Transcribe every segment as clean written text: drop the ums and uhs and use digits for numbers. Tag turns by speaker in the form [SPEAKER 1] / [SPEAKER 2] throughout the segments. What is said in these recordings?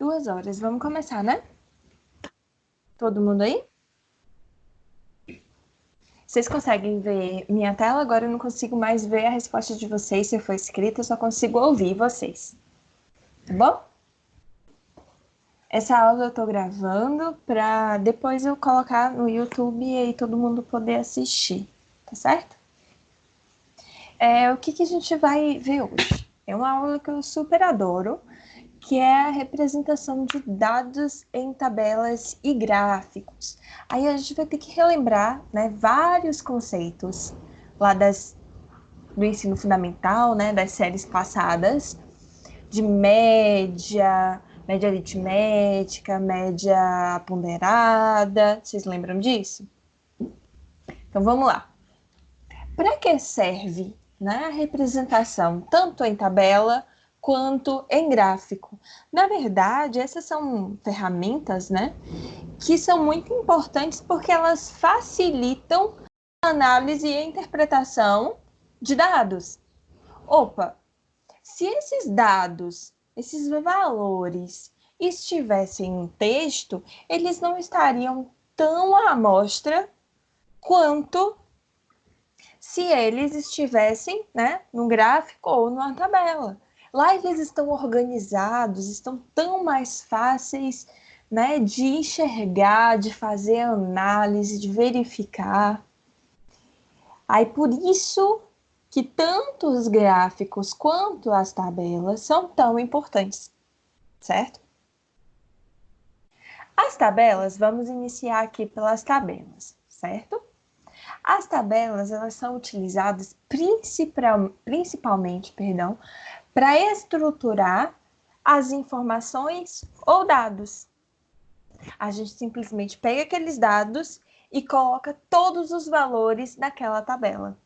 [SPEAKER 1] 2 horas. Vamos começar, né? Todo mundo aí? Vocês conseguem ver minha tela? Agora eu não consigo mais ver a resposta de vocês. Se for escrita, eu só consigo ouvir vocês. Tá bom? Essa aula eu tô gravando para depois eu colocar no YouTube e aí todo mundo poder assistir. Tá certo? O que a gente vai ver hoje? É uma aula que eu super adoro, que é a representação de dados em tabelas e gráficos. Aí a gente vai ter que relembrar, né, vários conceitos lá do ensino fundamental, né, das séries passadas, de média, média aritmética, média ponderada. Vocês lembram disso? Então vamos lá. Para que serve, né, a representação tanto em tabela quanto em gráfico? Na verdade, essas são ferramentas, né, que são muito importantes porque elas facilitam a análise e a interpretação de dados. Opa, se esses dados, esses valores estivessem em texto, eles não estariam tão à mostra quanto se eles estivessem, né, num gráfico ou numa tabela. Lá eles estão organizados, estão tão mais fáceis, né, de enxergar, de fazer análise, de verificar. Aí por isso que tanto os gráficos quanto as tabelas são tão importantes, certo? As tabelas, vamos iniciar aqui pelas tabelas, certo? As tabelas, elas são utilizadas principalmente, para estruturar as informações ou dados. A gente simplesmente pega aqueles dados e coloca todos os valores naquela tabela.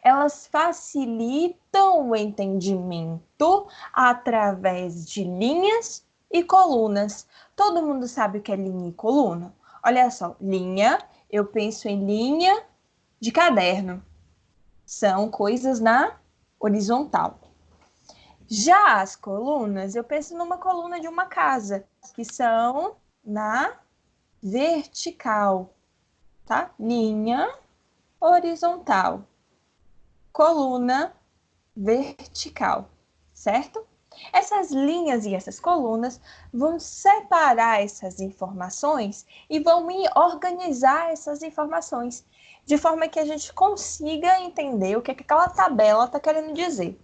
[SPEAKER 1] Elas facilitam o entendimento através de linhas e colunas. Todo mundo sabe o que é linha e coluna? Olha só, linha, eu penso em linha de caderno. São coisas na horizontal. Já as colunas, eu penso numa coluna de uma casa, que são na vertical, tá? Linha horizontal, coluna vertical, certo? Essas linhas e essas colunas vão separar essas informações e vão organizar essas informações, de forma que a gente consiga entender o que aquela tabela está querendo dizer.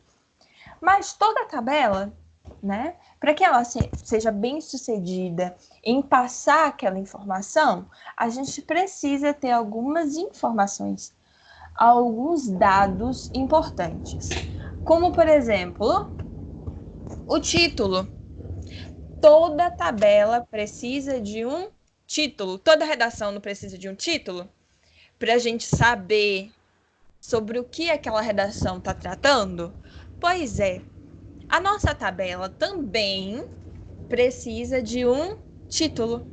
[SPEAKER 1] Mas toda tabela, né, para que ela seja bem sucedida em passar aquela informação, a gente precisa ter algumas informações, alguns dados importantes. Como, por exemplo, o título. Toda tabela precisa de um título. Toda redação não precisa de um título? Para a gente saber sobre o que aquela redação está tratando? Pois é, a nossa tabela também precisa de um título.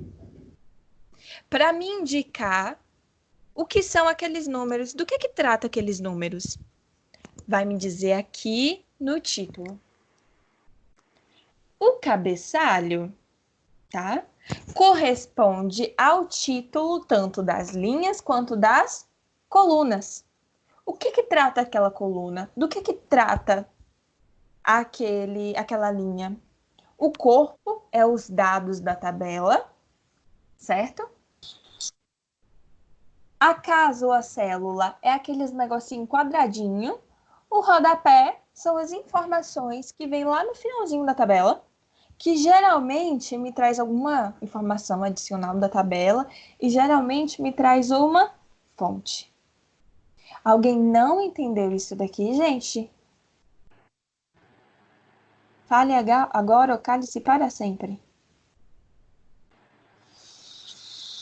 [SPEAKER 1] Para me indicar o que são aqueles números, do que trata aqueles números? Vai me dizer aqui no título. O cabeçalho, tá? Corresponde ao título tanto das linhas quanto das colunas. O que trata aquela coluna? Do que trata aquela linha? O corpo é os dados da tabela, certo? A casa ou a célula é aqueles negocinho quadradinho. O rodapé são as informações que vêm lá no finalzinho da tabela, que geralmente me traz alguma informação adicional da tabela e geralmente me traz uma fonte. Alguém não entendeu isso daqui, gente? Fale agora ou cale-se para sempre.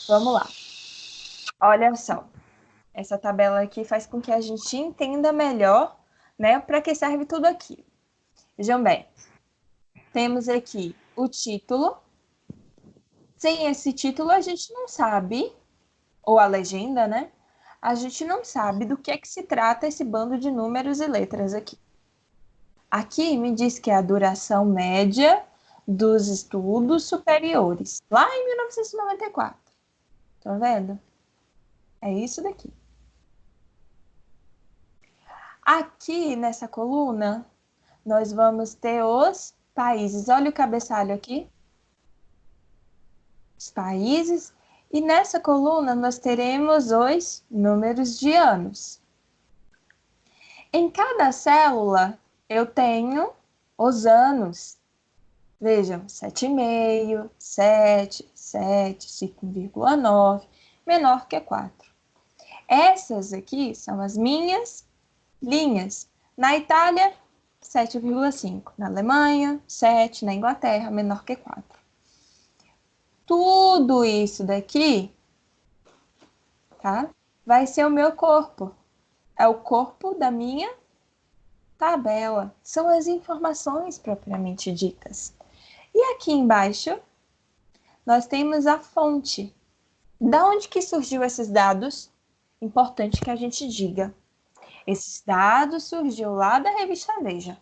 [SPEAKER 1] Vamos lá. Olha só. Essa tabela aqui faz com que a gente entenda melhor, né, para que serve tudo aqui. Vejam bem. Temos aqui o título. Sem esse título, a gente não sabe, ou a legenda, né? A gente não sabe do que é que se trata esse bando de números e letras aqui. Aqui me diz que é a duração média dos Estudos Superiores, lá em 1994. Estão vendo? É isso daqui. Aqui nessa coluna, nós vamos ter os países. Olha o cabeçalho aqui. Os países. E nessa coluna, nós teremos os números de anos. Em cada célula, eu tenho os anos. Vejam, 7,5, 7, 5,9, menor que 4. Essas aqui são as minhas linhas. Na Itália, 7,5. Na Alemanha, 7. Na Inglaterra, menor que 4. Tudo isso daqui, tá? Vai ser o meu corpo. É o corpo da minha tabela. São as informações propriamente ditas. E aqui embaixo, nós temos a fonte. Da onde que surgiu esses dados? Importante que a gente diga. Esses dados surgiu lá da revista Veja.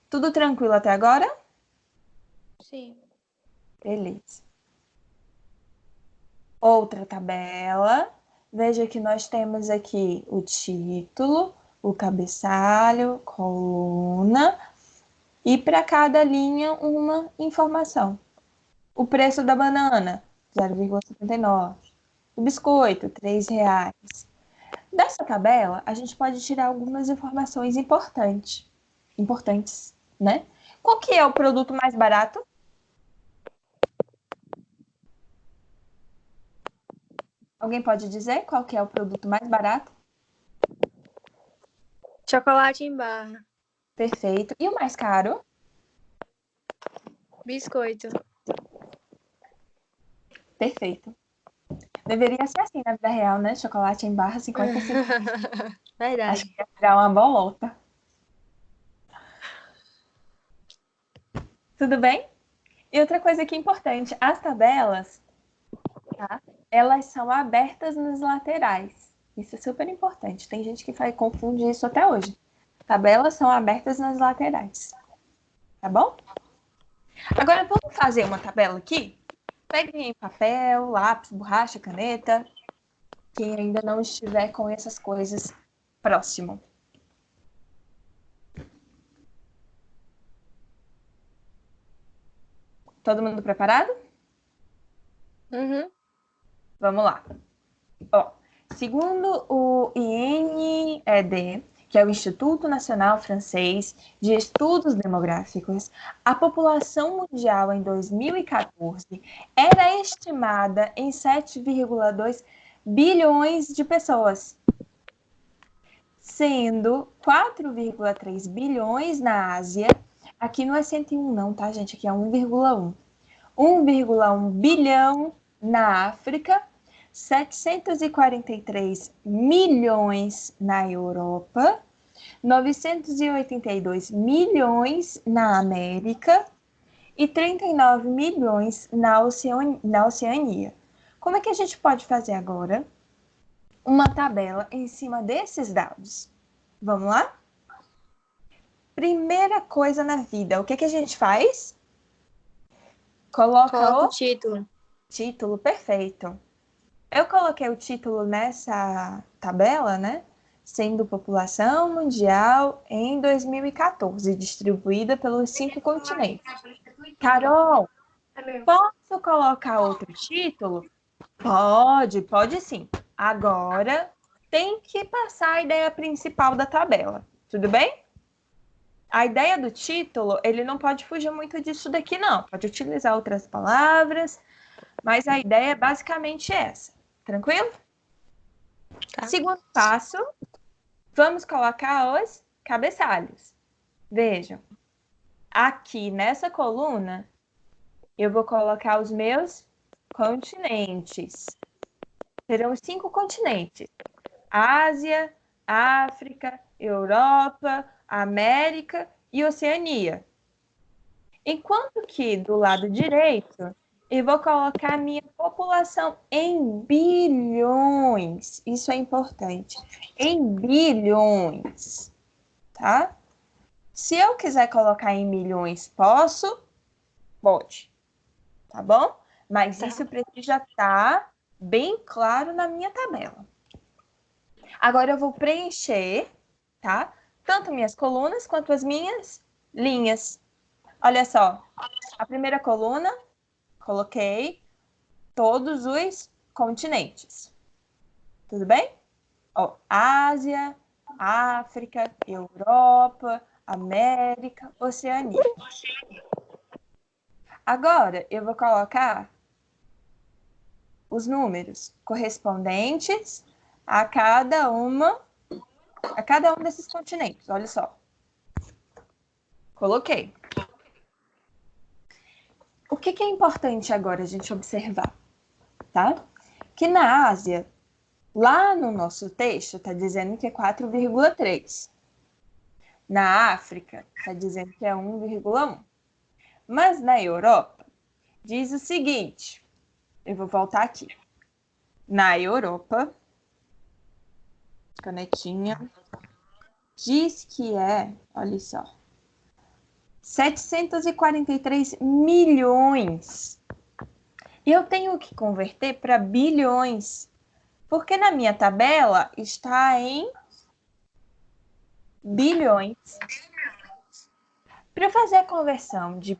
[SPEAKER 1] Tudo tranquilo até agora?
[SPEAKER 2] Sim.
[SPEAKER 1] Beleza. Outra tabela. Veja que nós temos aqui o título, o cabeçalho, coluna, e para cada linha uma informação. O preço da banana, 0,79. O biscoito, R$ 3. Dessa tabela, a gente pode tirar algumas informações importantes, né? Qual que é o produto mais barato? Alguém pode dizer qual que é o produto mais barato?
[SPEAKER 2] Chocolate em barra.
[SPEAKER 1] Perfeito. E o mais caro?
[SPEAKER 2] Biscoito.
[SPEAKER 1] Perfeito. Deveria ser assim na vida real, né? Chocolate em barra, 50 centavos.
[SPEAKER 2] Verdade.
[SPEAKER 1] Acho que ia virar uma bolota. Tudo bem? E outra coisa aqui importante, as tabelas, tá? Elas são abertas nas laterais. Isso é super importante. Tem gente que confunde isso até hoje. Tabelas são abertas nas laterais. Tá bom? Agora vamos fazer uma tabela aqui? Peguem papel, lápis, borracha, caneta. Quem ainda não estiver com essas coisas próximo. Todo mundo preparado?
[SPEAKER 2] Uhum.
[SPEAKER 1] Vamos lá. Ó, segundo o INED, que é o Instituto Nacional Francês de Estudos Demográficos, a população mundial em 2014 era estimada em 7,2 bilhões de pessoas, sendo 4,3 bilhões na Ásia. Aqui não é 101 não, tá, gente? Aqui é 1,1. 1,1 bilhão na África, 743 milhões na Europa, 982 milhões na América e 39 milhões na Oceania. Como é que a gente pode fazer agora uma tabela em cima desses dados? Vamos lá? Primeira coisa na vida, o que a gente faz? Coloca
[SPEAKER 2] Coloca
[SPEAKER 1] o
[SPEAKER 2] o título.
[SPEAKER 1] título, perfeito. Eu coloquei o título nessa tabela, né? Sendo população mundial em 2014, distribuída pelos 5 continentes. Carol, posso colocar outro título? Pode sim. Agora tem que passar a ideia principal da tabela. Tudo bem? A ideia do título, ele não pode fugir muito disso daqui, não. Pode utilizar outras palavras, mas a ideia é basicamente essa. Tranquilo?
[SPEAKER 2] Tá.
[SPEAKER 1] Segundo passo, vamos colocar os cabeçalhos. Vejam, aqui nessa coluna, eu vou colocar os meus continentes. Serão os 5 continentes: Ásia, África, Europa, América e Oceania. Enquanto que do lado direito, eu vou colocar a minha população em bilhões. Isso é importante. Em bilhões, tá? Se eu quiser colocar em milhões, posso? Pode, tá bom? Mas isso precisa estar bem claro na minha tabela. Agora eu vou preencher, tá? Tanto minhas colunas quanto as minhas linhas. Olha só, a primeira coluna, coloquei todos os continentes. Tudo bem? Ó, Ásia, África, Europa, América, Oceania. Agora, eu vou colocar os números correspondentes a cada um desses continentes. Olha só. Coloquei. O que é importante agora a gente observar, tá? Que na Ásia, lá no nosso texto, está dizendo que é 4,3. Na África, está dizendo que é 1,1. Mas na Europa, diz o seguinte, eu vou voltar aqui. Na Europa, canetinha, diz que é, olha só, 743 milhões. E eu tenho que converter para bilhões, porque na minha tabela está em bilhões. Para fazer a conversão de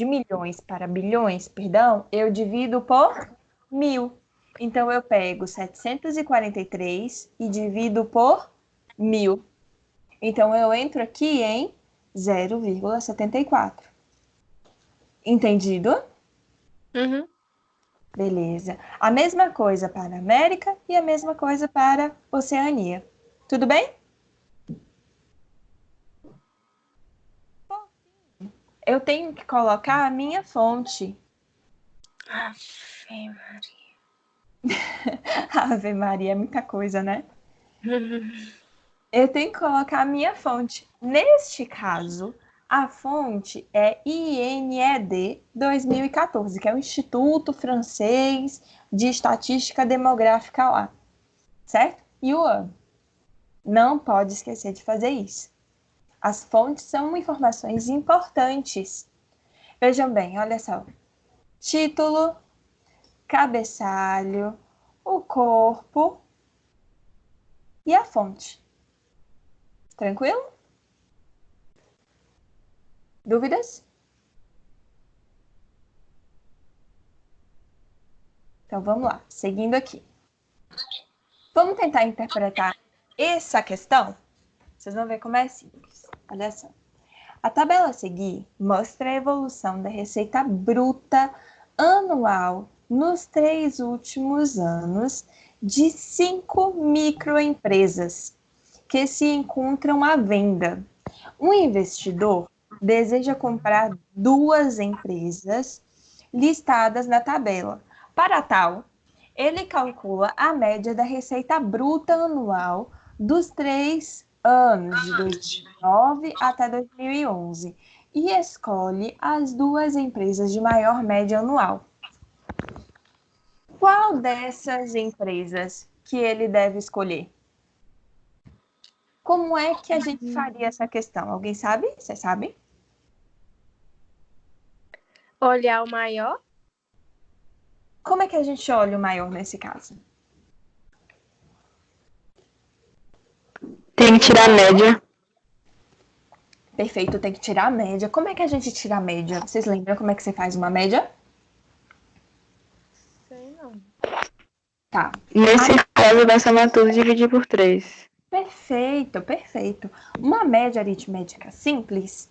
[SPEAKER 1] milhões para bilhões, perdão, eu divido por 1000. Então, eu pego 743 e divido por 1000. Então, eu entro aqui em 0,74. Entendido?
[SPEAKER 2] Uhum.
[SPEAKER 1] Beleza. A mesma coisa para a América e a mesma coisa para a Oceania. Tudo bem? Eu tenho que colocar a minha fonte.
[SPEAKER 2] Ave Maria.
[SPEAKER 1] Ave Maria, é muita coisa, né? Eu tenho que colocar a minha fonte. Neste caso, a fonte é INED 2014, que é o Instituto Francês de Estatística Demográfica lá, certo? E o ano. Não pode esquecer de fazer isso. As fontes são informações importantes. Vejam bem, olha só. Título, cabeçalho, o corpo e a fonte. Tranquilo? Dúvidas? Então vamos lá, seguindo aqui. Vamos tentar interpretar essa questão? Vocês vão ver como é simples. Olha só. A tabela a seguir mostra a evolução da receita bruta anual nos 3 últimos anos de 5 microempresas que se encontram à venda. Um investidor deseja comprar 2 empresas listadas na tabela. Para tal, ele calcula a média da receita bruta anual dos 3 anos, de 2009 até 2011, e escolhe as 2 empresas de maior média anual. Qual dessas empresas que ele deve escolher? Como é que a gente faria essa questão? Alguém sabe? Você sabe?
[SPEAKER 2] Olhar o maior.
[SPEAKER 1] Como é que a gente olha o maior nesse caso?
[SPEAKER 3] Tem que tirar a média.
[SPEAKER 1] Perfeito, tem que tirar a média. Como é que a gente tira a média? Vocês lembram como é que você faz uma média?
[SPEAKER 2] Sei não.
[SPEAKER 1] Tá.
[SPEAKER 3] Nesse caso, vai somar tudo e dividir por 3.
[SPEAKER 1] Perfeito, perfeito. Uma média aritmética simples,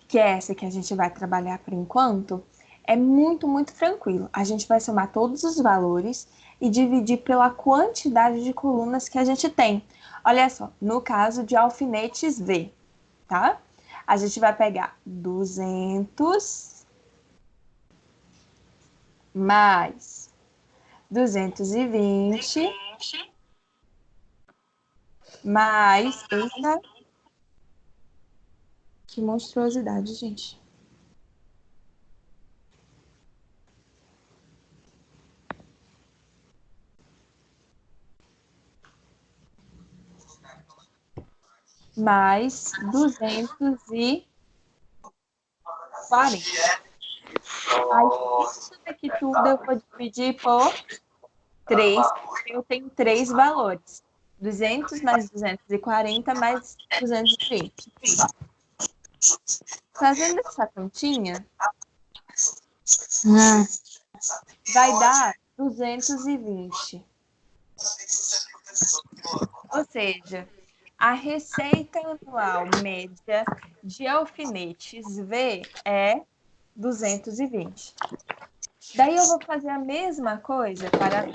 [SPEAKER 1] que é essa que a gente vai trabalhar por enquanto, é muito, muito tranquilo. A gente vai somar todos os valores e dividir pela quantidade de colunas que a gente tem. Olha só, no caso de alfinetes V, tá? A gente vai pegar 200 mais 220 mais... Eita, que monstruosidade, gente. mais 240. Aí, isso daqui tudo eu vou dividir por 3, porque eu tenho 3 valores. 200 mais 240 mais 220. Fazendo essa continha, vai dar 220. Ou seja, a receita anual média de alfinetes V é 220. Daí eu vou fazer a mesma coisa para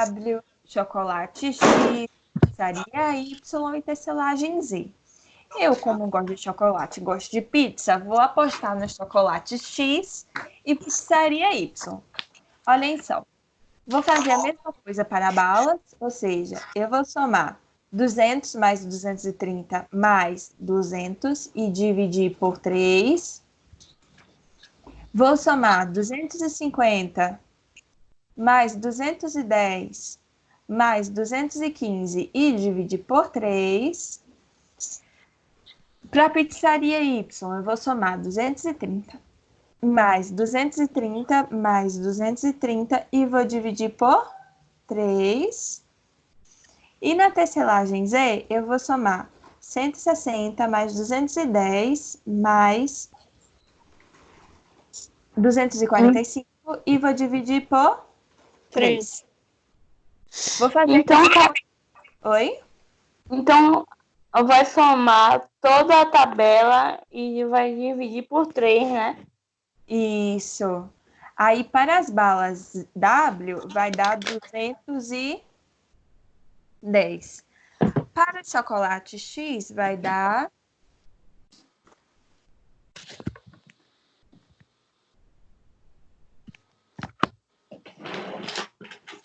[SPEAKER 1] W, chocolate X, pizzaria Y e tecelagem Z. Eu, como gosto de chocolate, gosto de pizza, vou apostar no chocolate X e pizzaria Y. Olhem só. Vou fazer a mesma coisa para balas, ou seja, eu vou somar 200 mais 230 mais 200 e dividir por 3. Vou somar 250 mais 210 mais 215 e dividir por 3. Para a pizzaria Y, eu vou somar 230 mais 230 mais 230 e vou dividir por 3. E na tecelagem Z, eu vou somar 160 mais 210 mais 245 e vou dividir por 3. Vou fazer
[SPEAKER 3] Então,
[SPEAKER 1] Oi?
[SPEAKER 3] Então, vai somar toda a tabela e vai dividir por 3, né?
[SPEAKER 1] Isso. Aí, para as balas W, vai dar 210. Para o chocolate X, vai dar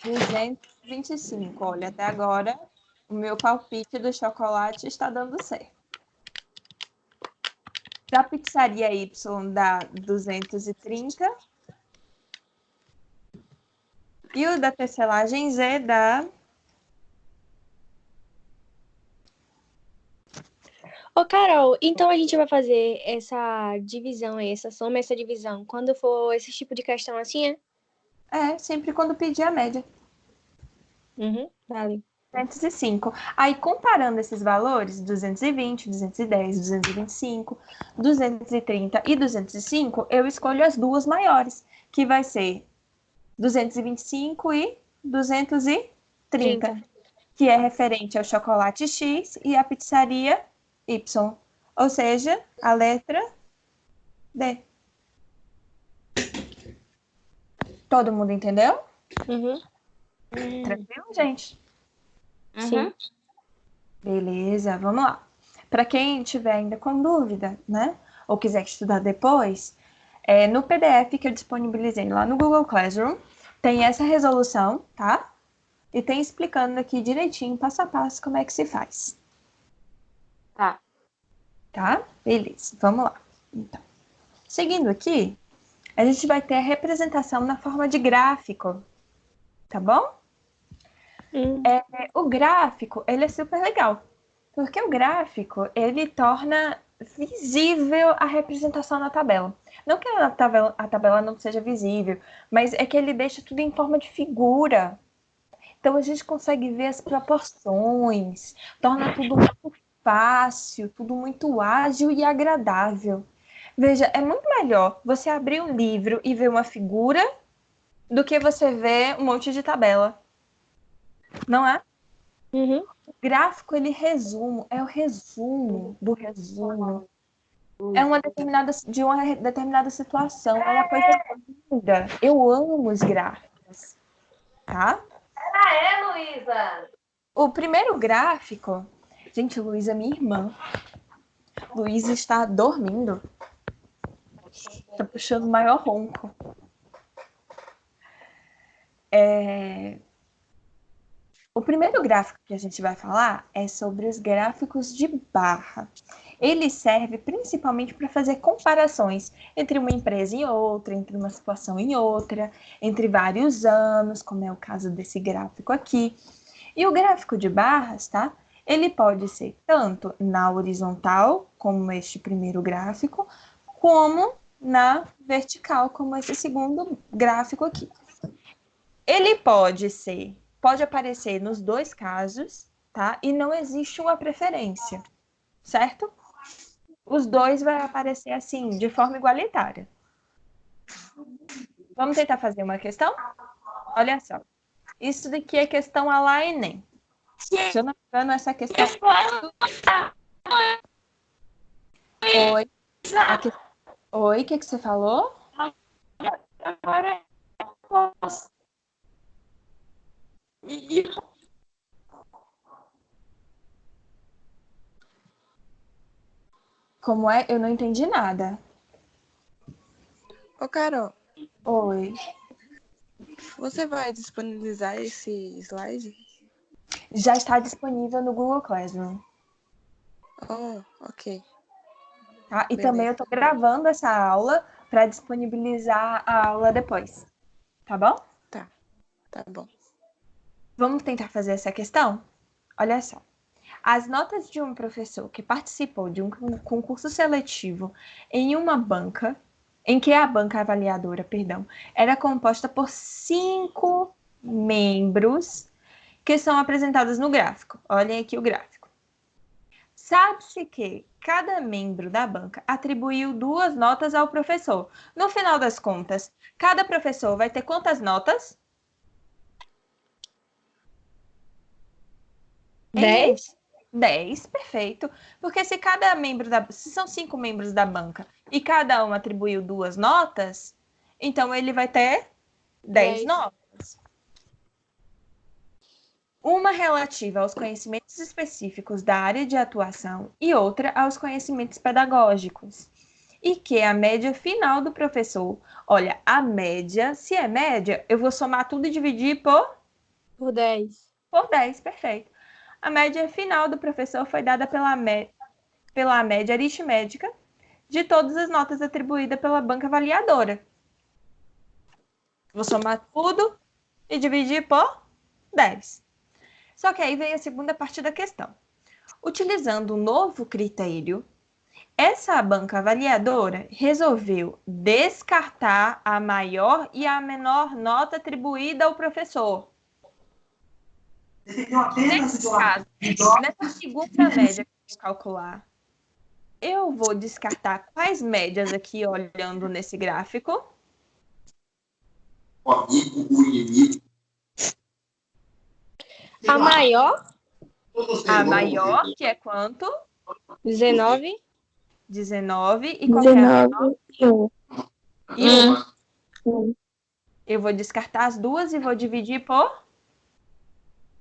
[SPEAKER 1] 225. Olha, até agora, o meu palpite do chocolate está dando certo. Da pizzaria Y dá 230. E o da tecelagem Z dá...
[SPEAKER 2] Ô, Carol, então a gente vai fazer essa divisão aí, essa soma, essa divisão, quando for esse tipo de questão assim, é?
[SPEAKER 1] É, sempre quando pedir a média.
[SPEAKER 2] Vale.
[SPEAKER 1] 205. Aí, comparando esses valores, 220, 210, 225, 230 e 205, eu escolho as duas maiores, que vai ser 225 e 230, que é referente ao chocolate X e à pizzaria Y. Ou seja, a letra D. Todo mundo entendeu? Tranquilo, gente?
[SPEAKER 2] Sim.
[SPEAKER 1] Beleza, vamos lá. Para quem tiver ainda com dúvida, né? Ou quiser estudar depois, no PDF que eu disponibilizei lá no Google Classroom, tem essa resolução, tá? E tem explicando aqui direitinho, passo a passo, como é que se faz.
[SPEAKER 3] Tá.
[SPEAKER 1] Tá? Beleza, vamos lá. Então, seguindo aqui, a gente vai ter a representação na forma de gráfico, tá bom? O gráfico, ele é super legal, porque o gráfico, ele torna visível a representação na tabela. Não que a tabela não seja visível, mas é que ele deixa tudo em forma de figura. Então, a gente consegue ver as proporções, torna tudo muito fácil, tudo muito ágil e agradável. Veja, é muito melhor você abrir um livro e ver uma figura do que você ver um monte de tabela. Não é? O gráfico, ele é o resumo do resumo. É de uma determinada situação. É uma coisa linda. Eu amo os gráficos. Tá?
[SPEAKER 4] Luísa!
[SPEAKER 1] O primeiro gráfico... Gente, Luísa é minha irmã. Luísa está dormindo. Está puxando o maior ronco. O primeiro gráfico que a gente vai falar é sobre os gráficos de barra. Ele serve principalmente para fazer comparações entre uma empresa e outra, entre uma situação e outra, entre vários anos, como é o caso desse gráfico aqui. E o gráfico de barras, tá? Ele pode ser tanto na horizontal, como este primeiro gráfico, como na vertical, como esse segundo gráfico aqui. Ele pode aparecer nos dois casos, tá? E não existe uma preferência, certo? Os dois vai aparecer assim, de forma igualitária. Vamos tentar fazer uma questão? Olha só. Isso daqui é questão a lá Enem. Se eu não me engano, essa questão... Oi. Oi, o que você falou?
[SPEAKER 3] Agora eu posso.
[SPEAKER 1] Como é? Eu não entendi nada.
[SPEAKER 5] Ô, Carol,
[SPEAKER 1] Oi.
[SPEAKER 5] você vai disponibilizar esse slide?
[SPEAKER 1] Já está disponível no Google Classroom.
[SPEAKER 5] Oh, ok.
[SPEAKER 1] Tá? E
[SPEAKER 5] Beleza.
[SPEAKER 1] também eu estou gravando essa aula para disponibilizar a aula depois. Tá bom?
[SPEAKER 5] Tá bom.
[SPEAKER 1] Vamos tentar fazer essa questão? Olha só. As notas de um professor que participou de um concurso seletivo em uma banca, em que a banca avaliadora, era composta por 5 membros que são apresentados no gráfico. Olhem aqui o gráfico. Sabe-se que cada membro da banca atribuiu 2 notas ao professor. No final das contas, cada professor vai ter quantas notas?
[SPEAKER 2] 10?
[SPEAKER 1] 10, perfeito. Porque se cada membro se são 5 membros da banca e cada um atribuiu 2 notas, então ele vai ter 10
[SPEAKER 2] 10.
[SPEAKER 1] notas. Uma relativa aos conhecimentos específicos da área de atuação e outra aos conhecimentos pedagógicos. E que a média final do professor, olha, a média, se é média, eu vou somar tudo e dividir
[SPEAKER 2] Por 10.
[SPEAKER 1] por 10, perfeito. A média final do professor foi dada pela média aritmética de todas as notas atribuídas pela banca avaliadora. Vou somar tudo e dividir por 10. Só que aí vem a segunda parte da questão. Utilizando um novo critério, essa banca avaliadora resolveu descartar a maior e a menor nota atribuída ao professor. Nesse caso, nessa segunda média que eu vou calcular, eu vou descartar quais médias aqui olhando nesse gráfico?
[SPEAKER 6] O amigo, o inimigo.
[SPEAKER 2] A maior,
[SPEAKER 1] A maior, que é quanto?
[SPEAKER 2] 19.
[SPEAKER 1] 19. E qual que é a menor?
[SPEAKER 3] 19
[SPEAKER 1] E 1.
[SPEAKER 3] 1.
[SPEAKER 1] Eu vou descartar as duas e vou dividir por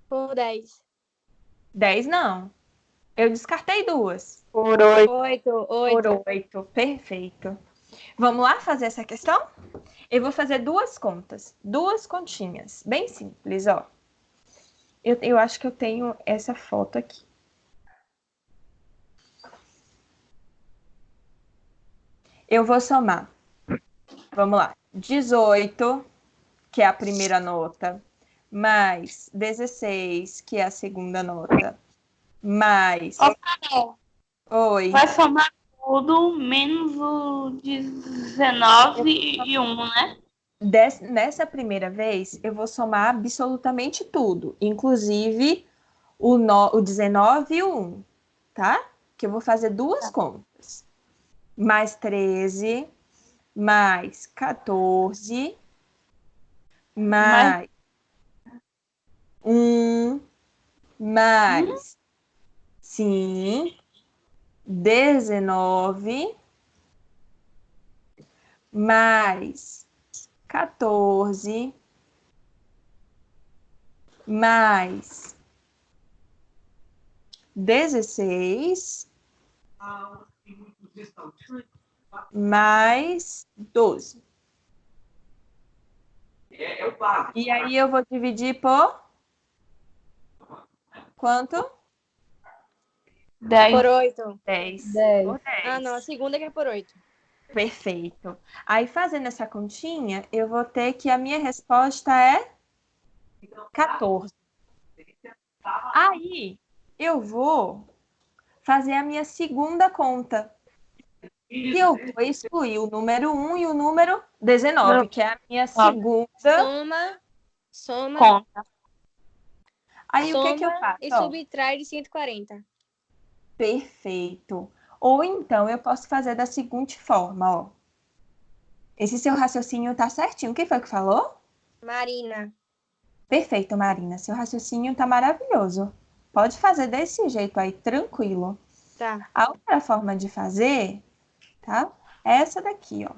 [SPEAKER 2] Por 10.
[SPEAKER 1] 10, não. Eu descartei duas.
[SPEAKER 3] Por 8.
[SPEAKER 2] 8.
[SPEAKER 1] Por 8. Perfeito. Vamos lá fazer essa questão? Eu vou fazer 2 contas. 2 continhas. Bem simples, ó. Eu acho que eu tenho essa foto aqui. Eu vou somar. Vamos lá. 18, que é a primeira nota, mais 16, que é a segunda nota, mais... Oi.
[SPEAKER 3] Vai somar tudo menos o 19 e 1, né?
[SPEAKER 1] Nessa primeira vez, eu vou somar absolutamente tudo, inclusive o 19 e o 1, tá? Que eu vou fazer 2 contas. Mais 13, mais 14, mais 1, mais, sim, 19, mais 14, mais 16, mais 12. E aí eu vou dividir por quanto?
[SPEAKER 3] 10.
[SPEAKER 2] Por 8.
[SPEAKER 1] 10.
[SPEAKER 2] 10.
[SPEAKER 1] Por 10.
[SPEAKER 2] Ah, não. A segunda que é por 8.
[SPEAKER 1] Perfeito. Aí, fazendo essa continha, eu vou ter que a minha resposta é 14. Aí, eu vou fazer a minha segunda conta. E eu vou excluir o número 1 e o número 19, que é a minha segunda.
[SPEAKER 2] Soma
[SPEAKER 3] Conta.
[SPEAKER 1] Aí o que que eu
[SPEAKER 2] Soma
[SPEAKER 1] faço?
[SPEAKER 2] e
[SPEAKER 1] Ó,
[SPEAKER 2] subtrai de 140.
[SPEAKER 1] perfeito. Ou então eu posso fazer da seguinte forma, ó. Esse seu raciocínio tá certinho. Quem foi que falou?
[SPEAKER 2] Marina.
[SPEAKER 1] Perfeito, Marina. Seu raciocínio tá maravilhoso. Pode fazer desse jeito aí, tranquilo.
[SPEAKER 2] Tá.
[SPEAKER 1] A outra forma de fazer, tá? É essa daqui, ó.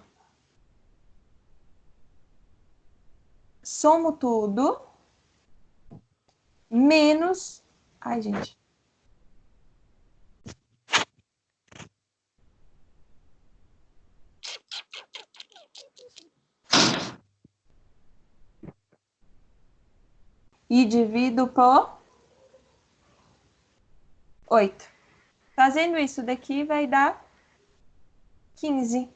[SPEAKER 1] Somo tudo menos... Ai, gente. E divido por 8. Fazendo isso daqui vai dar 15.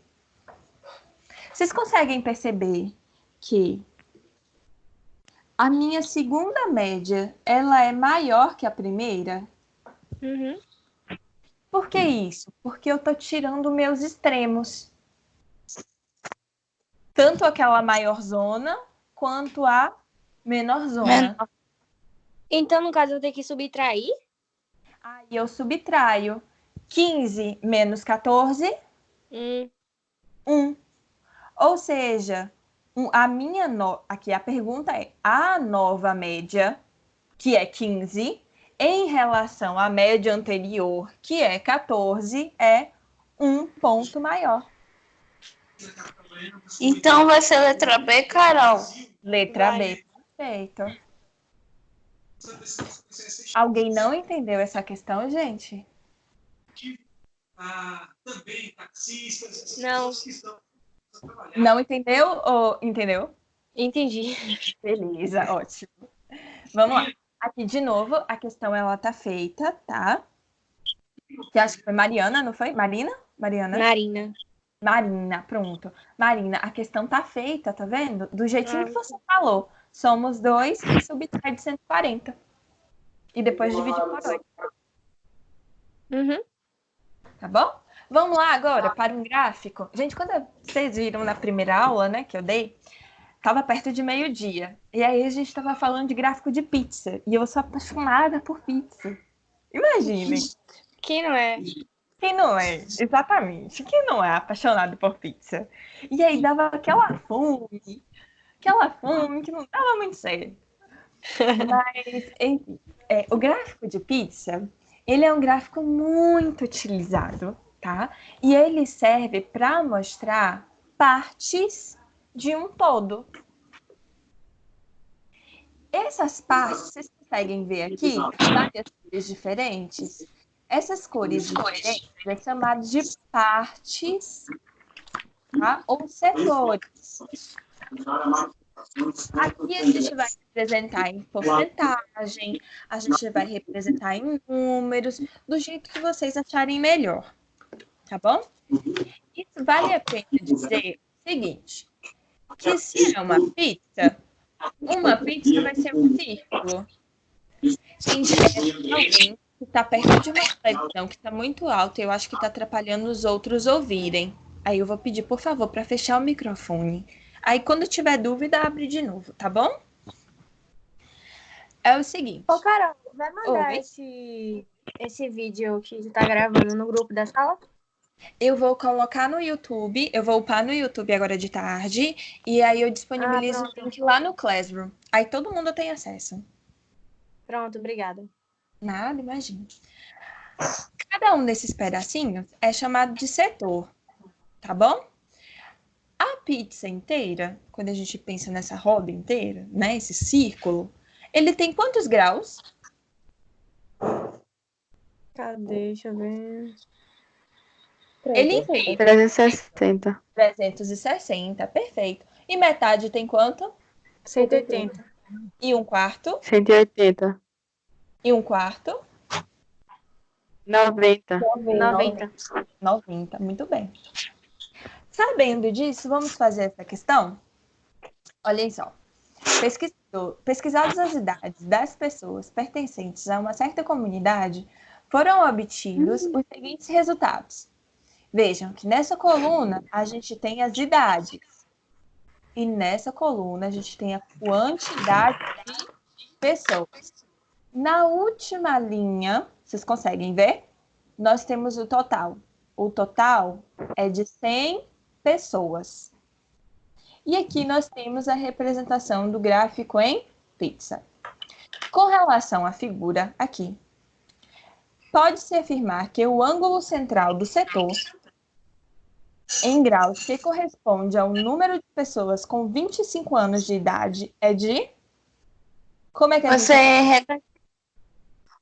[SPEAKER 1] Vocês conseguem perceber que a minha segunda média, ela é maior que a primeira?
[SPEAKER 2] Uhum.
[SPEAKER 1] Por que isso? Porque eu tô tirando meus extremos. Tanto aquela maior zona, quanto a menor zona.
[SPEAKER 2] Então, no caso, eu tenho que subtrair?
[SPEAKER 1] Aí eu subtraio 15 menos 14, 1. Ou seja, aqui a pergunta é, a nova média, que é 15, em relação à média anterior, que é 14, é 1 ponto maior.
[SPEAKER 3] Então vai ser letra B, Carol.
[SPEAKER 1] Letra
[SPEAKER 2] Vai.
[SPEAKER 1] B, perfeito. Alguém não entendeu essa questão, gente?
[SPEAKER 6] Também taxistas, essas
[SPEAKER 2] Não.
[SPEAKER 6] pessoas que estão trabalhando.
[SPEAKER 1] Não entendeu ou entendeu?
[SPEAKER 2] Entendi.
[SPEAKER 1] Beleza, ótimo. Vamos lá. Aqui, de novo, a questão ela tá feita, tá? Que acho que foi Mariana, não foi? Marina? Mariana?
[SPEAKER 2] Marina.
[SPEAKER 1] Marina, pronto. Marina, a questão tá feita, tá vendo? Do jeitinho que você falou. Somos 2 e subtrai de 140. E depois dividir por 8,
[SPEAKER 2] Uhum.
[SPEAKER 1] tá bom? Vamos lá agora para um gráfico. Gente, quando vocês viram na primeira aula, né, que eu dei, tava perto de meio-dia. E aí a gente tava falando de gráfico de pizza. E eu sou apaixonada por pizza. Imaginem.
[SPEAKER 2] Quem não é?
[SPEAKER 1] Quem não é? Exatamente. Quem não é apaixonado por pizza? E aí dava aquela fome que não dava muito certo. Mas, enfim, o gráfico de pizza, ele é um gráfico muito utilizado, tá? E ele serve para mostrar partes de um todo. Essas partes, vocês conseguem ver aqui várias cores diferentes? Essas cores diferentes é chamado de partes, tá? Ou setores. Aqui a gente vai representar em porcentagem, a gente vai representar em números, do jeito que vocês acharem melhor, tá bom? Isso vale a pena dizer o seguinte, que se é uma pizza vai ser um círculo. Gente, alguém que está perto de uma televisão que está muito alta, eu acho que está atrapalhando os outros ouvirem. Aí eu vou pedir, por favor, para fechar o microfone. Aí, quando tiver dúvida, abre de novo, tá bom? É o seguinte.
[SPEAKER 2] Ô, Carol, vai mandar
[SPEAKER 1] Oi?
[SPEAKER 2] esse vídeo que tu tá gravando no grupo da sala?
[SPEAKER 1] Eu vou colocar no YouTube, eu vou upar no YouTube agora de tarde, e aí eu disponibilizo o link lá no Classroom. Aí todo mundo tem acesso.
[SPEAKER 2] Pronto, obrigada.
[SPEAKER 1] Nada, imagina. Cada um desses pedacinhos é chamado de setor, tá bom? A pizza inteira, quando a gente pensa nessa roda inteira, né, esse círculo, ele tem quantos graus?
[SPEAKER 2] Cadê? Deixa eu ver.
[SPEAKER 1] Ele inteiro,
[SPEAKER 3] 360.
[SPEAKER 1] 360, perfeito. E metade tem quanto?
[SPEAKER 2] 180.
[SPEAKER 1] E um quarto?
[SPEAKER 3] 180.
[SPEAKER 1] E um quarto?
[SPEAKER 3] 90.
[SPEAKER 1] 90. Muito bem. Sabendo disso, vamos fazer essa questão? Olhem só. Pesquisadas as idades das pessoas pertencentes a uma certa comunidade, foram obtidos os seguintes resultados. Vejam que nessa coluna a gente tem as idades e nessa coluna a gente tem a quantidade de pessoas. Na última linha, vocês conseguem ver? Nós temos o total. O total é de 100 pessoas. E aqui nós temos a representação do gráfico em pizza. Com relação à figura aqui, pode-se afirmar que o ângulo central do setor, em graus que corresponde ao número de pessoas com 25 anos de idade, é de... Como é que a
[SPEAKER 3] Você
[SPEAKER 1] gente...
[SPEAKER 3] regra.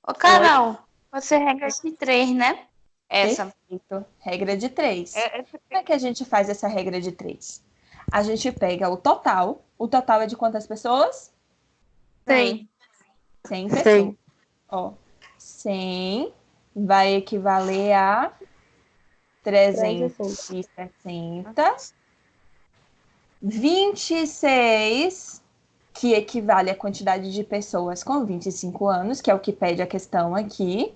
[SPEAKER 3] Ô, Carol, você regra de 3, né? Essa.
[SPEAKER 1] Perfeito. Regra de 3.
[SPEAKER 3] É-
[SPEAKER 1] Como é que a gente faz essa regra de 3? A gente pega o total. O total é de quantas pessoas?
[SPEAKER 3] 100.
[SPEAKER 1] 100 pessoas. Ó, 100 vai equivaler a 360. 26, que equivale à quantidade de pessoas com 25 anos, que é o que pede a questão aqui.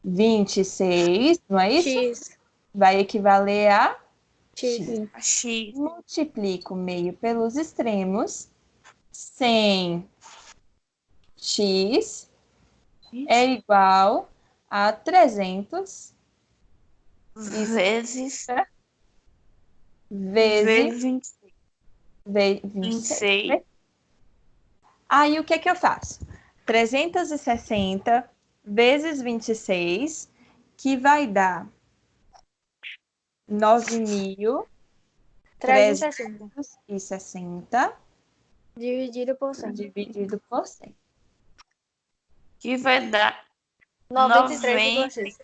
[SPEAKER 1] 26, não é isso?
[SPEAKER 2] X.
[SPEAKER 1] Vai equivaler a
[SPEAKER 2] X.
[SPEAKER 3] X.
[SPEAKER 1] multiplico meio pelos extremos. 100x é igual a 300
[SPEAKER 3] Vezes.
[SPEAKER 1] vezes 26.
[SPEAKER 3] 26.
[SPEAKER 1] Aí o que é que eu faço? 360 vezes 26, que vai dar
[SPEAKER 2] 360.
[SPEAKER 1] 9.360
[SPEAKER 2] Dividido por 100.
[SPEAKER 1] dividido por 100.
[SPEAKER 3] Que vai dar
[SPEAKER 2] 93,6.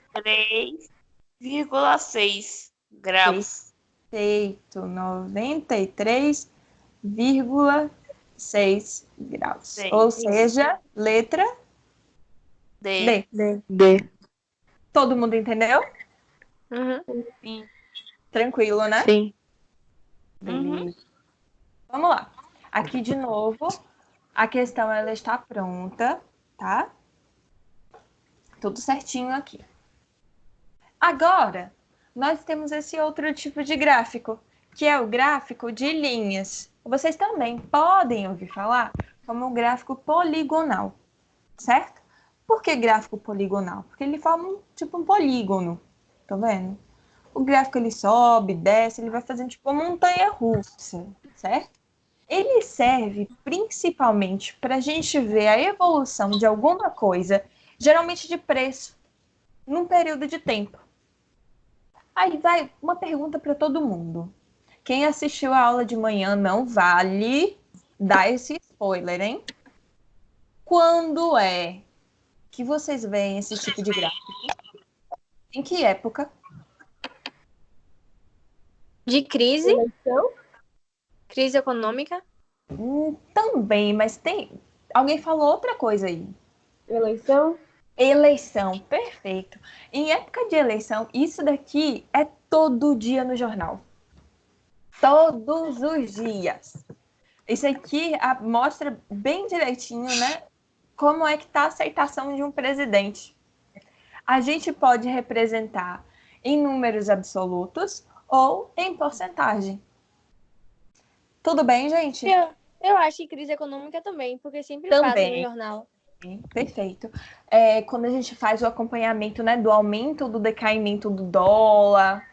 [SPEAKER 3] 93,6 graus.
[SPEAKER 1] Perfeito, 93,6 graus.
[SPEAKER 3] Sim.
[SPEAKER 1] Ou seja, letra
[SPEAKER 3] D.
[SPEAKER 1] D. Todo mundo entendeu?
[SPEAKER 2] Uhum.
[SPEAKER 3] Sim.
[SPEAKER 1] Tranquilo, né?
[SPEAKER 5] Sim.
[SPEAKER 1] Beleza. Vamos lá. Aqui de novo, a questão ela está pronta, tá? Tudo certinho aqui. Agora, nós temos esse outro tipo de gráfico, que é o gráfico de linhas. Vocês também podem ouvir falar como o gráfico poligonal, certo? Por que gráfico poligonal? Porque ele forma tipo um polígono, tá vendo? O gráfico ele sobe, desce, ele vai fazendo tipo uma montanha-russa, certo? Ele serve principalmente para a gente ver a evolução de alguma coisa, geralmente de preço, num período de tempo. Aí vai uma pergunta para todo mundo. Quem assistiu a aula de manhã não vale dar esse spoiler, hein? Quando é que vocês veem esse tipo de gráfico? Em que época?
[SPEAKER 2] De crise? Crise econômica?
[SPEAKER 1] Também, mas tem... Alguém falou outra coisa aí.
[SPEAKER 2] Eleição?
[SPEAKER 1] Eleição, perfeito. Em época de eleição, isso daqui é todo dia no jornal. Todos os dias. Isso aqui mostra bem direitinho, né? Como é que está a aceitação de um presidente. A gente pode representar em números absolutos ou em porcentagem. Tudo bem, gente?
[SPEAKER 2] Eu acho que crise econômica também, porque sempre
[SPEAKER 1] Também.
[SPEAKER 2] fazem no jornal.
[SPEAKER 1] Perfeito. Quando a gente faz o acompanhamento, né, do aumento, do decaimento do dólar.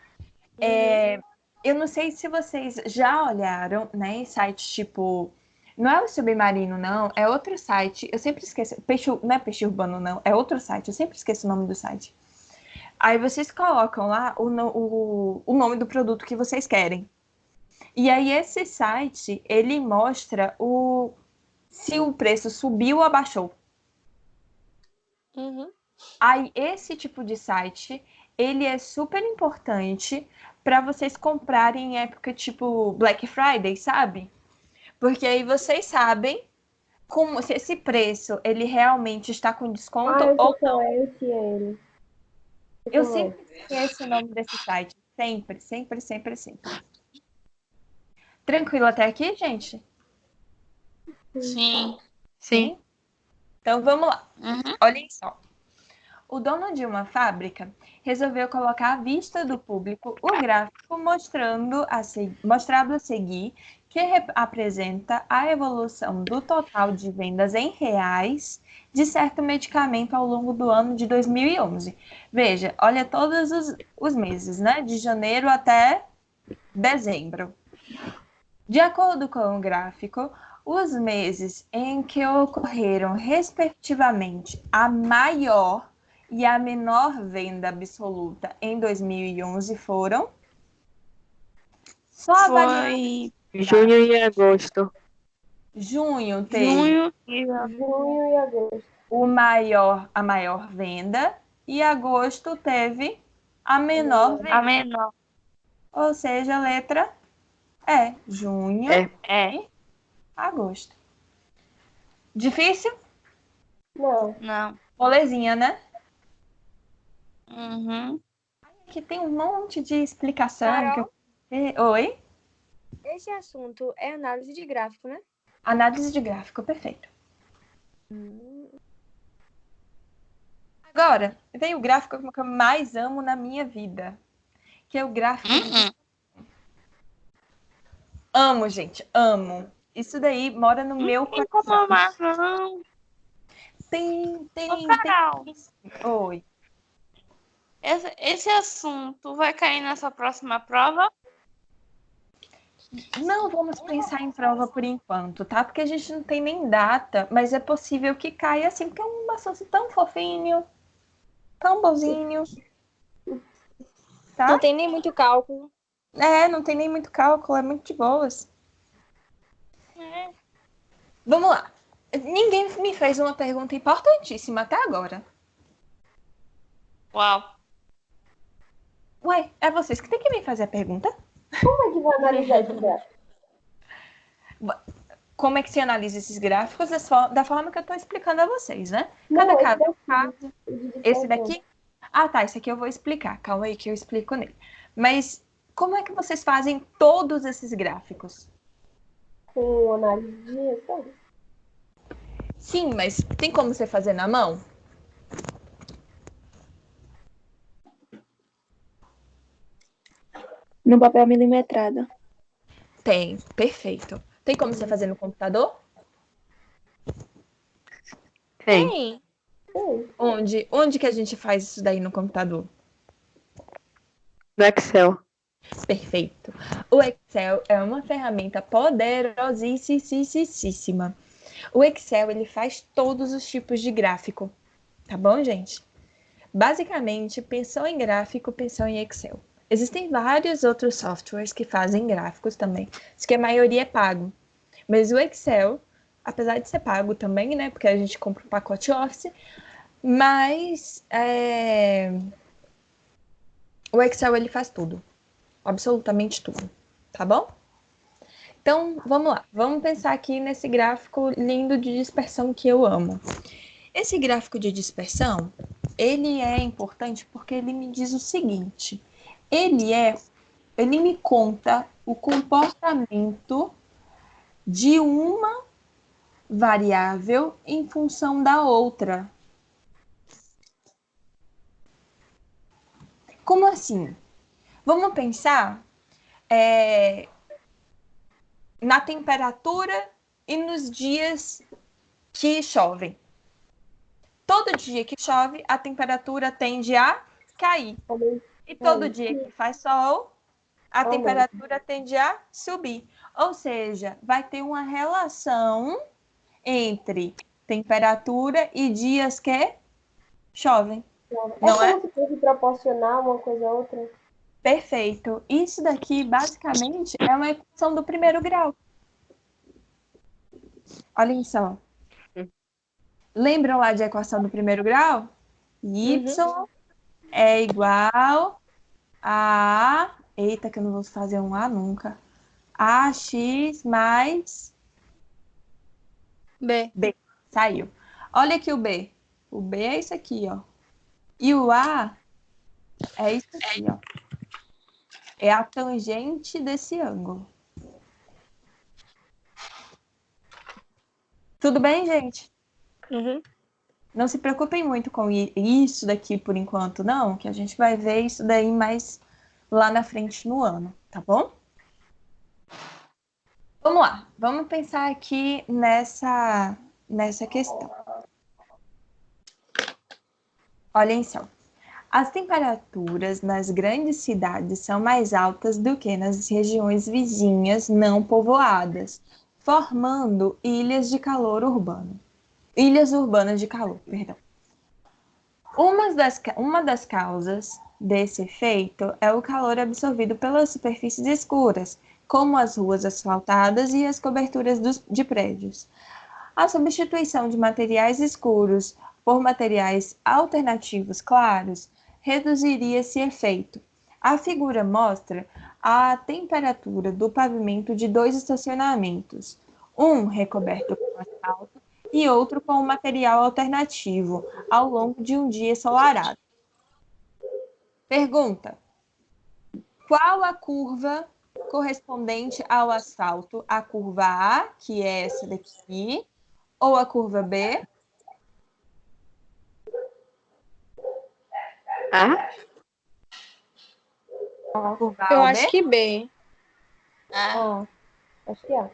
[SPEAKER 1] Eu não sei se vocês já olharam, né, em sites tipo... Não é o Submarino, não. É outro site. Eu sempre esqueço. Não é Peixe Urbano, não. É outro site. Eu sempre esqueço o nome do site. Aí vocês colocam lá o nome do produto que vocês querem. E aí esse site, ele mostra se o preço subiu ou abaixou.
[SPEAKER 2] Uhum.
[SPEAKER 1] Aí esse tipo de site, ele é super importante para vocês comprarem em época tipo Black Friday, sabe? Porque aí vocês sabem se esse preço ele realmente está com desconto ou não. Eu sempre esqueço o nome desse site. Sempre, sempre, sempre, sempre. Tranquilo até aqui, gente?
[SPEAKER 3] Sim.
[SPEAKER 1] Sim? Então vamos lá.
[SPEAKER 3] Uhum.
[SPEAKER 1] Olhem só. O dono de uma fábrica resolveu colocar à vista do público o gráfico mostrado a seguir, que apresenta a evolução do total de vendas em reais de certo medicamento ao longo do ano de 2011. Veja, olha todos os meses, né? De janeiro até dezembro. De acordo com o gráfico, os meses em que ocorreram, respectivamente, a maior e a menor venda absoluta em 2011 foram... Só avaliar.
[SPEAKER 3] Foi
[SPEAKER 2] Junho e agosto.
[SPEAKER 1] Junho teve
[SPEAKER 3] junho e
[SPEAKER 2] Junho e agosto.
[SPEAKER 1] a maior venda e agosto teve a menor venda.
[SPEAKER 3] a menor.
[SPEAKER 1] Ou seja, a letra junho
[SPEAKER 3] É.
[SPEAKER 1] e agosto. Difícil?
[SPEAKER 3] Não.
[SPEAKER 1] Molezinha, né?
[SPEAKER 3] Uhum.
[SPEAKER 1] Aqui tem um monte de explicação.
[SPEAKER 2] Carol?
[SPEAKER 1] Oi?
[SPEAKER 2] Esse assunto é análise de gráfico, né?
[SPEAKER 1] Análise de gráfico, perfeito. Agora, vem o gráfico que eu mais amo na minha vida, que é o gráfico de... Amo, gente, amo. Isso daí mora no meu
[SPEAKER 3] Tem
[SPEAKER 1] coração.
[SPEAKER 3] como amar, não.
[SPEAKER 1] Tem.
[SPEAKER 3] Ô, Carol,
[SPEAKER 1] Oi.
[SPEAKER 3] esse assunto vai cair nessa próxima prova?
[SPEAKER 1] Não vamos pensar em prova por enquanto, tá? Porque a gente não tem nem data, mas é possível que caia assim, porque é um assunto tão fofinho, tão bonzinho. Tá?
[SPEAKER 2] Não tem nem muito cálculo.
[SPEAKER 1] Não tem nem muito cálculo, é muito de boas.
[SPEAKER 3] É.
[SPEAKER 1] Vamos lá. Ninguém me fez uma pergunta importantíssima até agora.
[SPEAKER 3] Uau.
[SPEAKER 1] Ué, é vocês que tem que me fazer a pergunta?
[SPEAKER 2] Como é que vai analisar esse gráfico?
[SPEAKER 1] Como é que se analisa esses gráficos da forma que eu estou explicando a vocês, né? Cada caso é um caso. Esse daqui? Ah, tá. Esse aqui eu vou explicar. Calma aí que eu explico nele. Mas como é que vocês fazem todos esses gráficos?
[SPEAKER 2] Com análise de resultados.
[SPEAKER 1] Sim, mas tem como você fazer na mão?
[SPEAKER 2] No papel milimetrado.
[SPEAKER 1] Tem, perfeito. Tem como você fazer no computador?
[SPEAKER 2] Tem.
[SPEAKER 1] Onde que a gente faz isso daí no computador?
[SPEAKER 2] No Excel.
[SPEAKER 1] Perfeito. O Excel é uma ferramenta poderosíssima. O Excel, ele faz todos os tipos de gráfico. Tá bom, gente? Basicamente, pensou em gráfico, pensou em Excel. Existem vários outros softwares que fazem gráficos também. Acho que a maioria é pago. Mas o Excel, apesar de ser pago também, né? Porque a gente compra um pacote Office, mas o Excel, ele faz tudo. Absolutamente tudo. Tá bom? Então, vamos lá. Vamos pensar aqui nesse gráfico lindo de dispersão que eu amo. Esse gráfico de dispersão, ele é importante porque ele me diz o seguinte. Ele me conta o comportamento de uma variável em função da outra. Como assim? Vamos pensar na temperatura e nos dias que chovem. Todo dia que chove, a temperatura tende a cair. E todo dia que faz sol, a temperatura tende a subir. Ou seja, vai ter uma relação entre temperatura e dias que chovem. Não é?
[SPEAKER 2] Como se fosse proporcional uma coisa a outra?
[SPEAKER 1] Perfeito. Isso daqui, basicamente, é uma equação do primeiro grau. Olhem só. Lembram lá de equação do primeiro grau? Y é igual a... Eita, que eu não vou fazer um A nunca. AX mais...
[SPEAKER 2] B.
[SPEAKER 1] Saiu. Olha aqui o B. O B é isso aqui, ó. E o A é isso aqui, ó. É a tangente desse ângulo. Tudo bem, gente?
[SPEAKER 2] Uhum.
[SPEAKER 1] Não se preocupem muito com isso daqui por enquanto, não, que a gente vai ver isso daí mais lá na frente no ano, tá bom? Vamos lá, vamos pensar aqui nessa questão. Olhem só. As temperaturas nas grandes cidades são mais altas do que nas regiões vizinhas não povoadas, formando ilhas de calor urbano. Ilhas urbanas de calor, perdão. Uma das causas desse efeito é o calor absorvido pelas superfícies escuras, como as ruas asfaltadas e as coberturas de prédios. A substituição de materiais escuros por materiais alternativos claros reduziria esse efeito. A figura mostra a temperatura do pavimento de 2 estacionamentos, um recoberto com asfalto e outro com um material alternativo, ao longo de um dia ensolarado. Pergunta: qual a curva correspondente ao asfalto? A curva A, que é essa daqui, ou a curva B?
[SPEAKER 3] Ah?
[SPEAKER 1] A curva A
[SPEAKER 2] Eu
[SPEAKER 1] ou
[SPEAKER 2] acho
[SPEAKER 1] B?
[SPEAKER 2] que B.
[SPEAKER 7] Acho que é.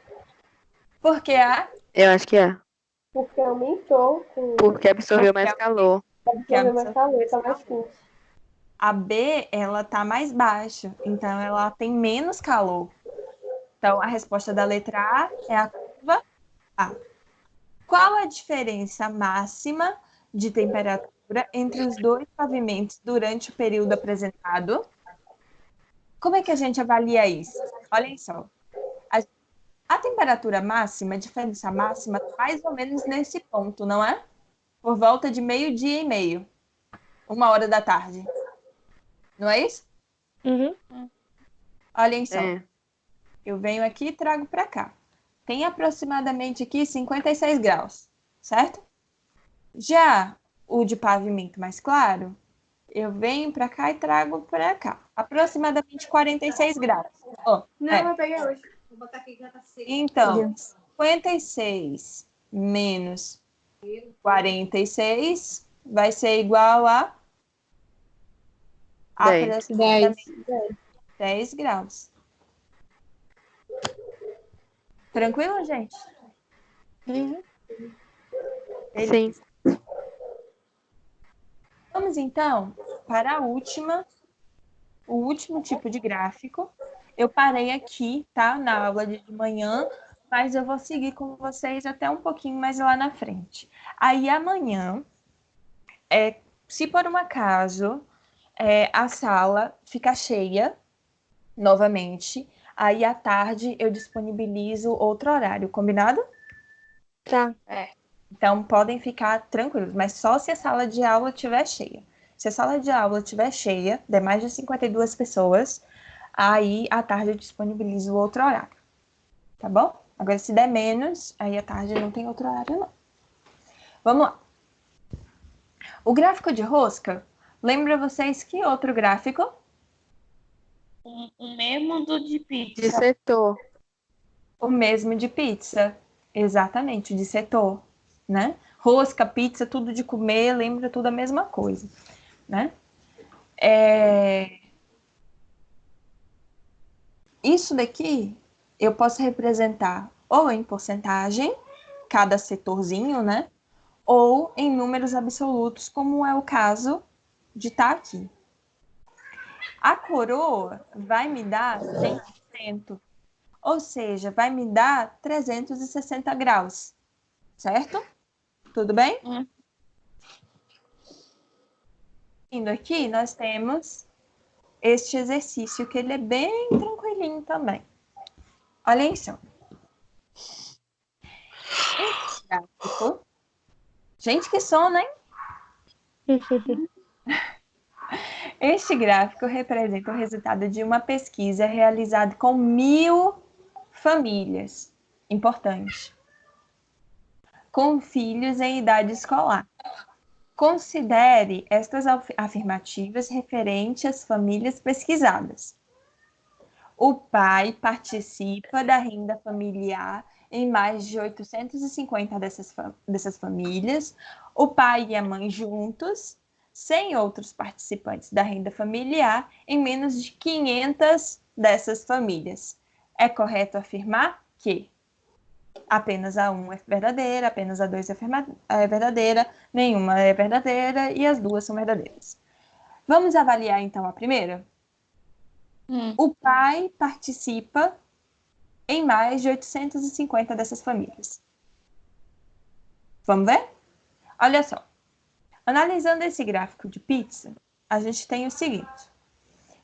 [SPEAKER 1] Por que A?
[SPEAKER 3] Eu acho que é.
[SPEAKER 7] Porque aumentou com
[SPEAKER 3] Porque absorveu mais calor.
[SPEAKER 7] absorver mais calor, tá mais quente.
[SPEAKER 1] A B, ela tá mais baixa, então ela tem menos calor. Então, a resposta da letra A é a curva A. Qual a diferença máxima de temperatura entre os dois pavimentos durante o período apresentado? Como é que a gente avalia isso? Olhem só. A temperatura máxima, a diferença máxima, mais ou menos nesse ponto, não é? Por volta de 12:30, 1 hora da tarde. Não é isso?
[SPEAKER 2] Uhum.
[SPEAKER 1] Olhem só.
[SPEAKER 3] É.
[SPEAKER 1] Eu venho aqui e trago para cá. Tem aproximadamente aqui 56 graus, certo? Já o de pavimento mais claro, eu venho para cá e trago para cá. Aproximadamente 46 graus. Oh,
[SPEAKER 7] Eu peguei hoje.
[SPEAKER 4] Vou botar aqui que já tá seco.
[SPEAKER 1] Então, 56 menos 46 vai ser igual a
[SPEAKER 3] 10.
[SPEAKER 1] aproximadamente 10 graus. Tranquilo, gente?
[SPEAKER 3] Sim.
[SPEAKER 1] Vamos então para o último tipo de gráfico. Eu parei aqui, tá? Na aula de manhã, mas eu vou seguir com vocês até um pouquinho mais lá na frente. Aí amanhã, se por um acaso a sala ficar cheia novamente, aí à tarde eu disponibilizo outro horário, combinado?
[SPEAKER 2] Tá.
[SPEAKER 1] Então, podem ficar tranquilos, mas só se a sala de aula estiver cheia. Se a sala de aula estiver cheia, der mais de 52 pessoas, aí à tarde eu disponibilizo outro horário. Tá bom? Agora, se der menos, aí à tarde não tem outro horário, não. Vamos lá. O gráfico de rosca, lembra vocês que outro gráfico?
[SPEAKER 3] O mesmo do de pizza. De setor.
[SPEAKER 1] O mesmo de pizza. Exatamente, de setor, né? Rosca, pizza, tudo de comer, lembra tudo a mesma coisa, né? Isso daqui eu posso representar ou em porcentagem, cada setorzinho, né? Ou em números absolutos, como é o caso de estar aqui. A coroa vai me dar 100%, ou seja, vai me dar 360 graus, certo? Tudo bem? Indo aqui, nós temos este exercício, que ele é bem tranquilinho também. Olhem só. Esse gráfico... Gente, que sono, hein? Este gráfico representa o resultado de uma pesquisa realizada com 1.000 famílias. Importante. Com filhos em idade escolar. Considere estas afirmativas referentes às famílias pesquisadas. O pai participa da renda familiar em mais de 850 dessas famílias, o pai e a mãe juntos, sem outros participantes da renda familiar, em menos de 500 dessas famílias. É correto afirmar que apenas a 1 é verdadeira, apenas a 2 é verdadeira, nenhuma é verdadeira e as duas são verdadeiras. Vamos avaliar então a primeira? O pai participa em mais de 850 dessas famílias. Vamos ver? Olha só. Analisando esse gráfico de pizza, a gente tem o seguinte.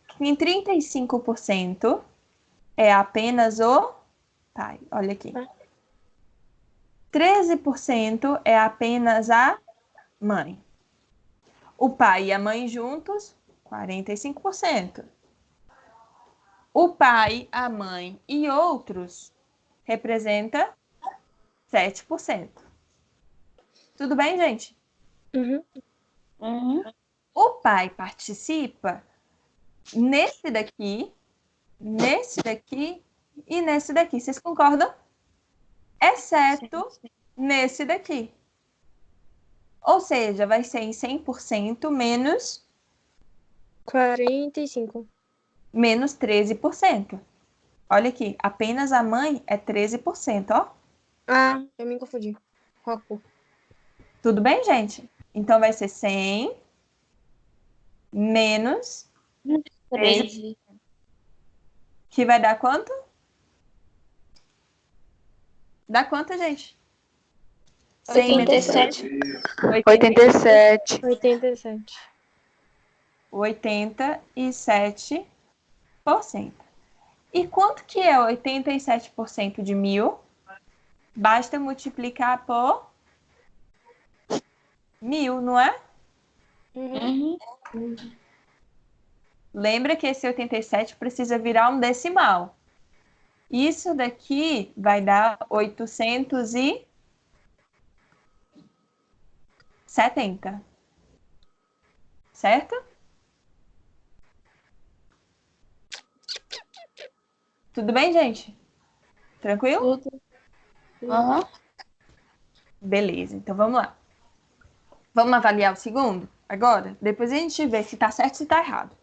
[SPEAKER 1] Que em 35% é apenas o pai. Olha aqui. 13% é apenas a mãe. O pai e a mãe juntos, 45%. O pai, a mãe e outros representa 7%. Tudo bem, gente? O pai participa nesse daqui e nesse daqui. Vocês concordam? Exceto nesse daqui. Ou seja, vai ser em 100% menos
[SPEAKER 2] 45.
[SPEAKER 1] menos 13%. Olha aqui, apenas a mãe é 13%, ó.
[SPEAKER 2] Ah, eu me confundi. Qual?
[SPEAKER 1] Tudo bem, gente? Então vai ser 100 menos 13, que vai dar quanto? Dá quanto, gente? 100 menos
[SPEAKER 3] 87.
[SPEAKER 2] 87.
[SPEAKER 1] 87%. E quanto que é 87% de 1.000? Basta multiplicar por 1.000, não é? Lembra que esse 87 precisa virar um decimal. Isso daqui vai dar 870. Certo? Tudo bem, gente? Tranquilo? Beleza, então vamos lá. Vamos avaliar o segundo agora? Depois a gente vê se tá certo ou se tá errado.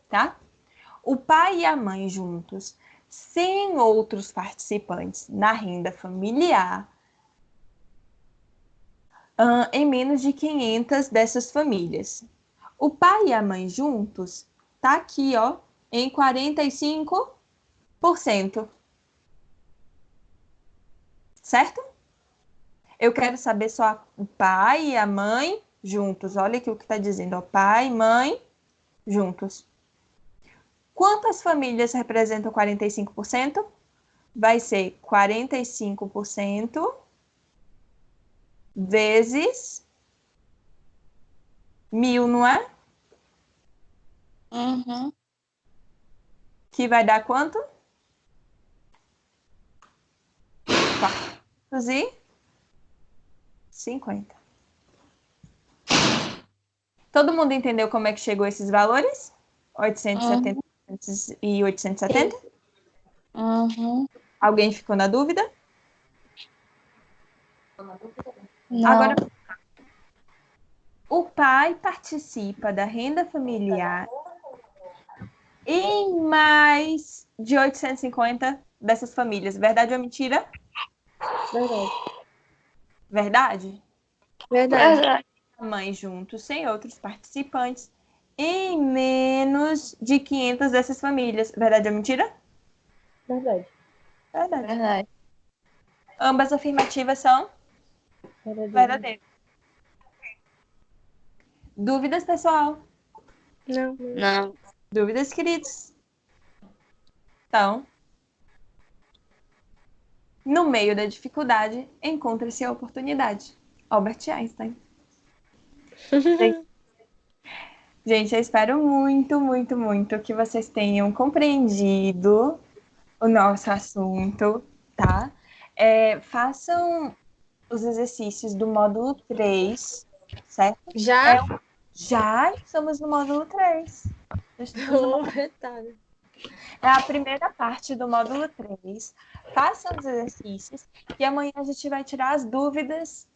[SPEAKER 1] Tá? O pai e a mãe juntos, sem outros participantes na renda familiar, em menos de 500 dessas famílias. O pai e a mãe juntos tá aqui, ó, em 45%. Certo? Eu quero saber só o pai e a mãe juntos. Olha aqui o que está dizendo, ó, pai e mãe juntos. Quantas famílias representam 45%? Vai ser 45% vezes 1.000, não é? Que vai dar quanto? 450. Todo mundo entendeu como é que chegou esses valores? 870 e 870? Alguém ficou na dúvida?
[SPEAKER 3] Não.
[SPEAKER 1] Agora, o pai participa da renda familiar em mais de 850 dessas famílias. Verdade ou mentira?
[SPEAKER 7] Verdade.
[SPEAKER 1] Verdade? A mãe junto, sem outros participantes, em menos de 500 dessas famílias. Verdade ou mentira?
[SPEAKER 7] Verdade.
[SPEAKER 1] Verdade. Ambas afirmativas são verdadeiras. Dúvidas, pessoal?
[SPEAKER 3] Não.
[SPEAKER 1] Dúvidas, queridos? Então, no meio da dificuldade, encontra-se a oportunidade. Albert Einstein. Gente, eu espero muito, muito, muito que vocês tenham compreendido o nosso assunto, tá? Façam os exercícios do módulo 3, certo?
[SPEAKER 2] Já?
[SPEAKER 1] Já estamos no módulo 3.
[SPEAKER 2] Ô, verdade.
[SPEAKER 1] É a primeira parte do módulo 3. Façam os exercícios e amanhã a gente vai tirar as dúvidas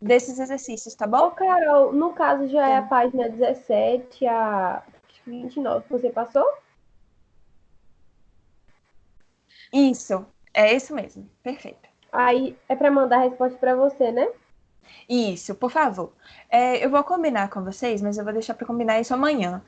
[SPEAKER 1] desses exercícios, tá
[SPEAKER 7] Ô,
[SPEAKER 1] bom?
[SPEAKER 7] Carol, no caso já é a página 17 a 29 que você passou?
[SPEAKER 1] Isso, é isso mesmo. Perfeito.
[SPEAKER 7] Aí é para mandar a resposta para você, né?
[SPEAKER 1] Isso, por favor. Eu vou combinar com vocês, mas eu vou deixar para combinar isso amanhã.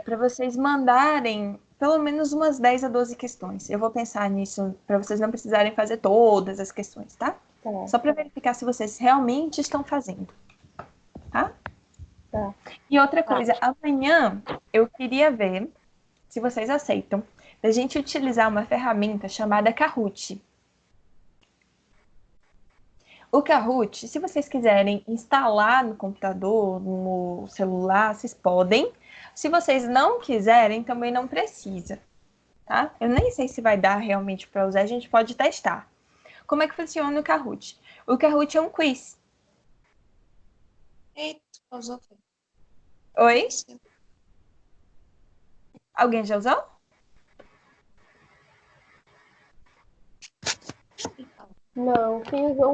[SPEAKER 1] Para vocês mandarem pelo menos umas 10 a 12 questões. Eu vou pensar nisso para vocês não precisarem fazer todas as questões, tá?
[SPEAKER 7] Tá.
[SPEAKER 1] Só para verificar se vocês realmente estão fazendo, tá?
[SPEAKER 7] Tá.
[SPEAKER 1] E outra coisa, amanhã eu queria ver se vocês aceitam da gente utilizar uma ferramenta chamada Kahoot. O Kahoot, se vocês quiserem instalar no computador, no celular, vocês podem. Se vocês não quiserem, também não precisa, tá? Eu nem sei se vai dar realmente para usar, a gente pode testar. Como é que funciona o Kahoot? O Kahoot é um quiz.
[SPEAKER 5] Eita, pausou.
[SPEAKER 1] Oi? Alguém já usou?
[SPEAKER 7] Não, quem usou